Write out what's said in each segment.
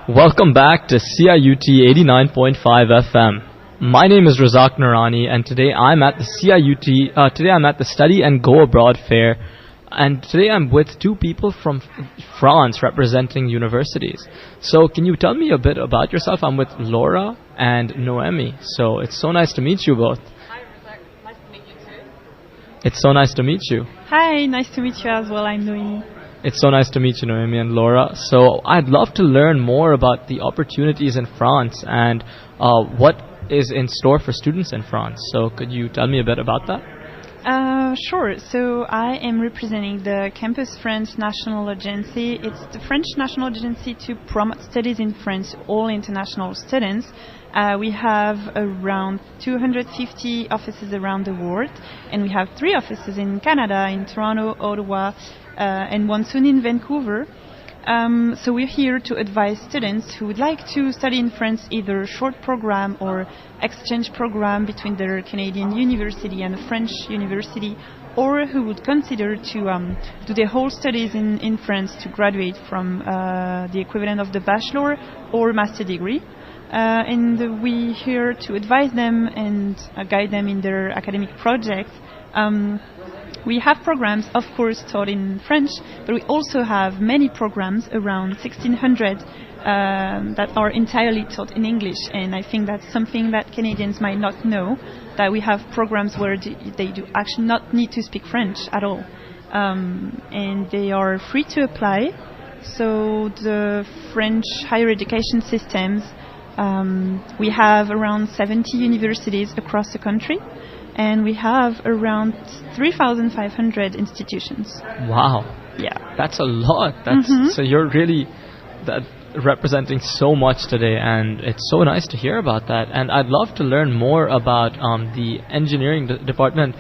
Welcome back to CIUT 89.5 FM. My name is Razak Noorani, and today I'm at the today I'm at the Study and Go Abroad Fair, and today I'm with two people from France representing universities. So can you tell me a bit about yourself? I'm with Laura and Noemi. So it's so nice to meet you both. Hi Razak, nice to meet you too. It's so nice to meet you. Hi, nice to meet you as well. I'm Noemi. It's so nice to meet you, Noemi and Laura. So I'd love to learn more about the opportunities in France and what is in store for students in France. So could you tell me a bit about that? Sure. So I am representing the Campus France National Agency. It's the French national agency to promote studies in France, all international students. We have around 250 offices around the world, and we have 3 offices in Canada, in Toronto, Ottawa, and one soon in Vancouver. So we're here to advise students who would like to study in France, either a short program or exchange program between their Canadian university and a French university, or who would consider to do their whole studies in France to graduate from the equivalent of the bachelor or master degree. And we're here to advise them and guide them in their academic projects. We have programs, of course, taught in French, but we also have many programs, around 1,600, that are entirely taught in English. And I think that's something that Canadians might not know, that we have programs where they do actually not need to speak French at all. And they are free to apply. So the French higher education systems, we have around 70 universities across the country. And we have around 3,500 institutions. Wow. Yeah. That's a lot. So you're really representing so much today, and it's so nice to hear about that. And I'd love to learn more about the engineering department.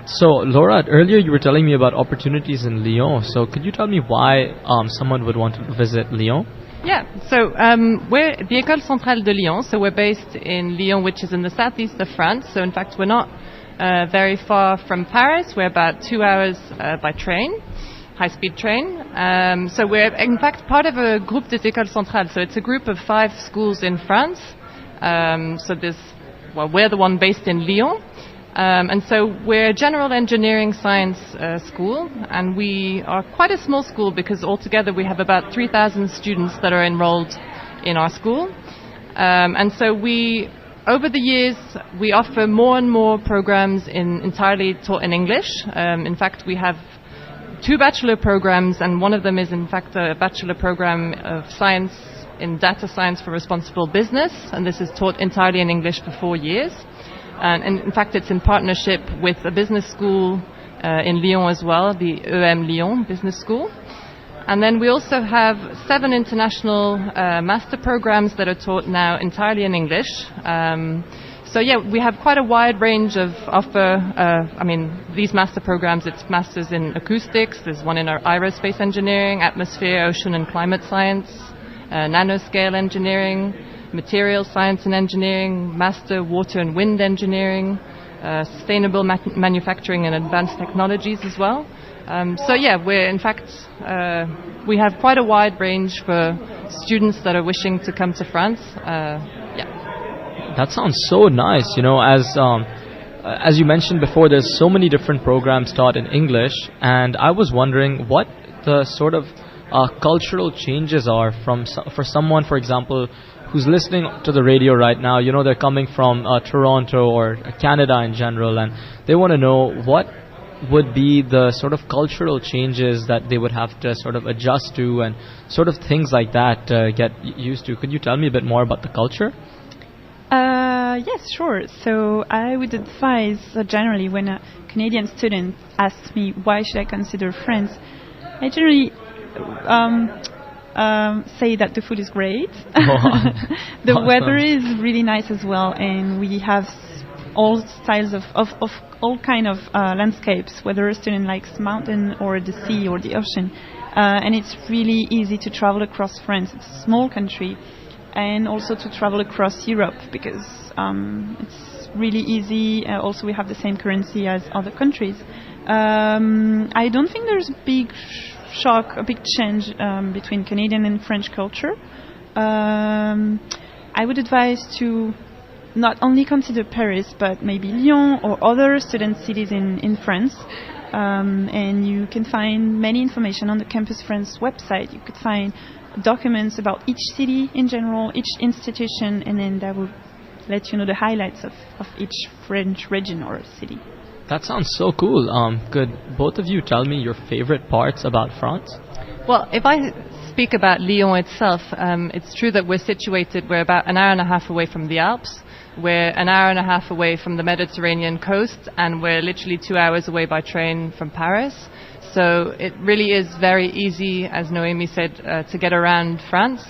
So Laura, earlier you were telling me about opportunities in Lyon. So could you tell me why someone would want to visit Lyon? Yeah, so we're the École Centrale de Lyon, so we're based in Lyon, which is in the southeast of France. So in fact, we're not very far from Paris. We're about 2 hours by train, high-speed train. So we're in fact part of a Groupe des Écoles Centrales. So it's a group of 5 schools in France. We're the one based in Lyon. And so we're a general engineering science school, and we are quite a small school because altogether we have about 3,000 students that are enrolled in our school. And so over the years, we offer more and more programs entirely taught in English. In fact, we have 2 bachelor programs, and one of them is in fact a bachelor program of science in data science for responsible business, and this is taught entirely in English for 4 years. And in fact, it's in partnership with a business school in Lyon as well, the EM Lyon Business School. And then we also have 7 international master programs that are taught now entirely in English. We have quite a wide range of offer. These master programs, it's masters in acoustics. There's one in aerospace engineering, atmosphere, ocean and climate science, nanoscale engineering, material science and engineering, master water and wind engineering, sustainable manufacturing and advanced technologies as well. We're in fact, we have quite a wide range for students that are wishing to come to France. That sounds so nice. You know, as you mentioned before, there's so many different programs taught in English, and I was wondering what the sort of cultural changes are for someone, for example, who's listening to the radio right now. You know, they're coming from Toronto or Canada in general, and they want to know what would be the sort of cultural changes that they would have to sort of adjust to, and sort of things like that get used to. Could you tell me a bit more about the culture? Yes, sure. So I would advise generally when a Canadian student asks me why should I consider France, I generally say that the food is great. The weather is really nice as well, and we have all styles of all kind of landscapes, whether a student likes mountain or the sea or the ocean. And it's really easy to travel across France. It's a small country, and also to travel across Europe because it's really easy. Also, we have the same currency as other countries. I don't think there's a big shock, a big change between Canadian and French culture. I would advise to not only consider Paris, but maybe Lyon or other student cities in France. And you can find many information on the Campus France website. You could find documents about each city in general, each institution, and then that will let you know the highlights of each French region or city. That sounds so cool. Could both of you tell me your favorite parts about France? Well, if I speak about Lyon itself, it's true that we're about an hour and a half away from the Alps. We're an hour and a half away from the Mediterranean coast, and we're literally 2 hours away by train from Paris. So it really is very easy, as Noémie said, to get around France.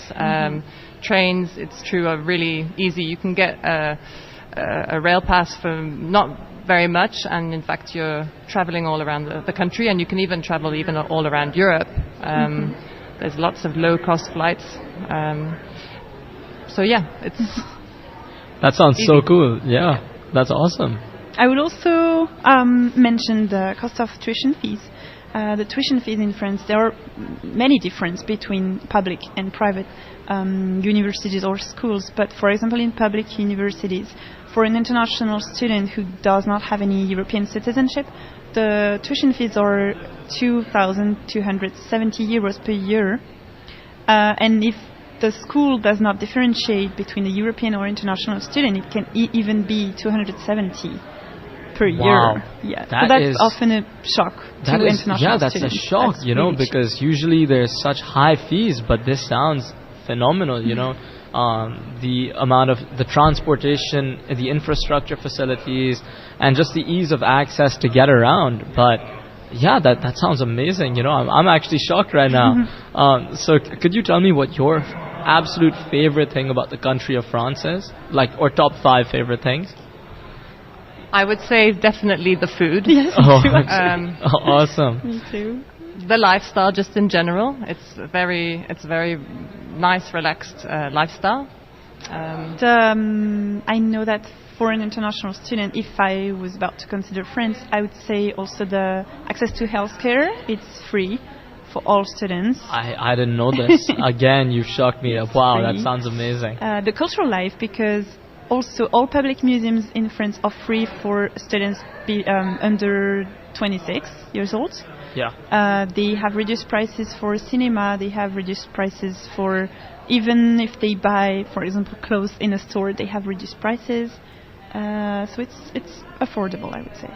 Trains, it's true, are really easy. You can get a rail pass for not very much, and in fact you're traveling all around the country, and you can even travel even all around Europe. There's lots of low-cost flights. So yeah, it's... That sounds easy. so cool. Yeah, that's awesome. I would also mention the cost of tuition fees. The tuition fees in France, there are many differences between public and private universities or schools. But for example, in public universities, for an international student who does not have any European citizenship, the tuition fees are 2,270 euros per year. And if the school does not differentiate between a European or international student, it can even be 270 per year. Yeah, That so that's is- often a shock to international students. Yeah, that's a shock, That's you know, really because usually there's such high fees, but this sounds phenomenal, you know. The amount of the transportation, the infrastructure facilities, and just the ease of access to get around. But yeah, that sounds amazing. You know, I'm actually shocked right now. So could you tell me what your absolute favorite thing about the country of France is? Like, or top 5 favorite things? I would say definitely the food. Yes, Oh, me too, actually. awesome. Me too. The lifestyle, just in general, it's very nice, relaxed lifestyle. I know that for an international student, if I was about to consider France, I would say also the access to healthcare. It's free for all students. I didn't know this. Again, you shocked me. Wow, that free. sounds amazing. The cultural life, because also all public museums in France are free for students under 26 years old. Yeah. They have reduced prices for cinema. They have reduced prices for even if they buy, for example, clothes in a store. They have reduced prices. So it's affordable, I would say.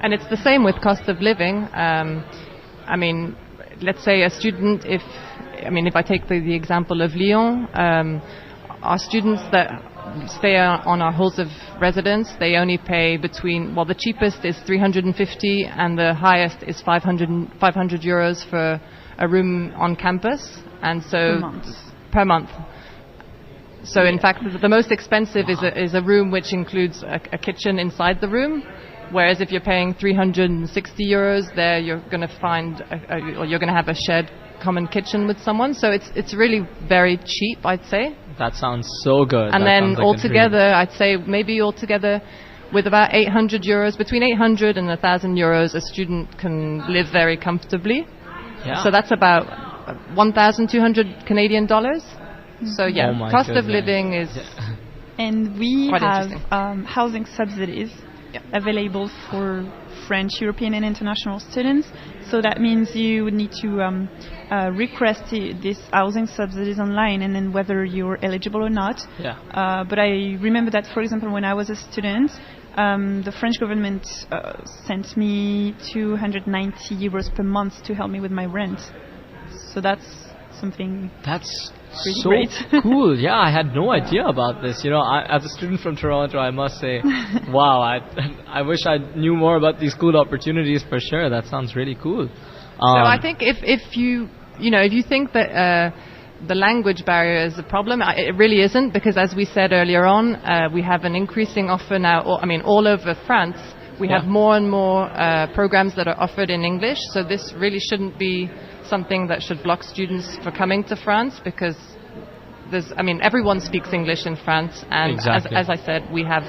And it's the same with cost of living. I mean, let's say a student, if I take the example of Lyon, our students that stay on our halls of residence, they only pay the cheapest is 350 and the highest is 500 euros for a room on campus, and so per month. So in fact, the most expensive is a room which includes a kitchen inside the room. Whereas if you're paying 360 euros, there you're going to find, or you're going to have a shared common kitchen with someone. So it's really very cheap, I'd say. That sounds so good. And That then sounds like a altogether, I'd say maybe altogether with about 800 euros, between 800 and 1,000 euros, a student can live very comfortably. dream. Yeah. So that's about 1,200 Canadian dollars. So yeah, Oh my cost of goodness. living is And we Quite have interesting. housing subsidies available for French, European, and international students. So that means you would need to request these housing subsidies online, and then whether you're eligible or not. Yeah. But I remember that, for example, when I was a student, the French government sent me 290 euros per month to help me with my rent. So that's something. That's Pretty so great. cool. Yeah, I had no idea about this. You know, as a student from Toronto, I must say, wow, I wish I knew more about these cool opportunities for sure. That sounds really cool. So I think if you think that the language barrier is a problem, it really isn't, because as we said earlier on, we have an increasing offer now. All over France, we have more and more programs that are offered in English. So this really shouldn't be something that should block students for coming to France, because everyone speaks English in France, and Exactly. as I said, we have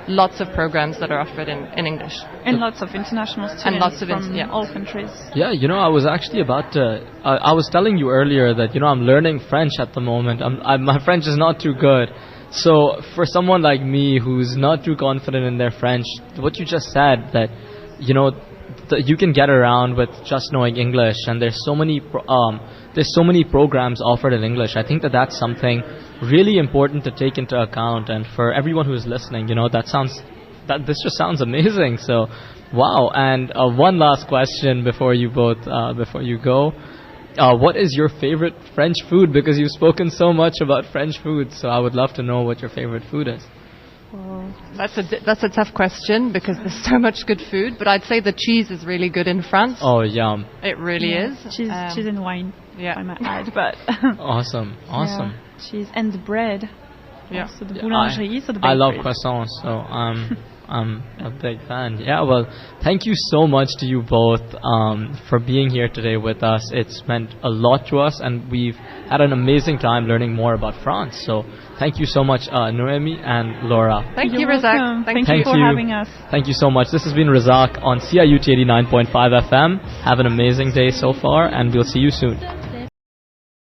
lots of programs that are offered in English. And lots of international students And lots of from yeah. all countries. Yeah, I was actually about to. I was telling you earlier that I'm learning French at the moment. My French is not too good. So for someone like me who's not too confident in their French, what you just said, that you can get around with just knowing English, and there's so many programs offered in English. I think that's something really important to take into account. And for everyone who is listening, this just sounds amazing. So, wow. And one last question before you go. What is your favorite French food? Because you've spoken so much about French food, so I would love to know what your favorite food is. Well, that's a tough question because there's so much good food, but I'd say the cheese is really good in France. Oh, yum. It really is. Cheese and wine, yeah. I might add. But Awesome. yeah, cheese and the bread. Yeah. So the boulangerie, so the I love bakery. croissants, so I'm a big fan. Yeah, well, thank you so much to you both for being here today with us. It's meant a lot to us, and we've had an amazing time learning more about France. So thank you so much, Noemi and Laura. Thank you, You're Razak. welcome. Thank you for having us. Thank you so much. This has been Razak on CIUT 89.5 FM. Have an amazing day so far, and we'll see you soon.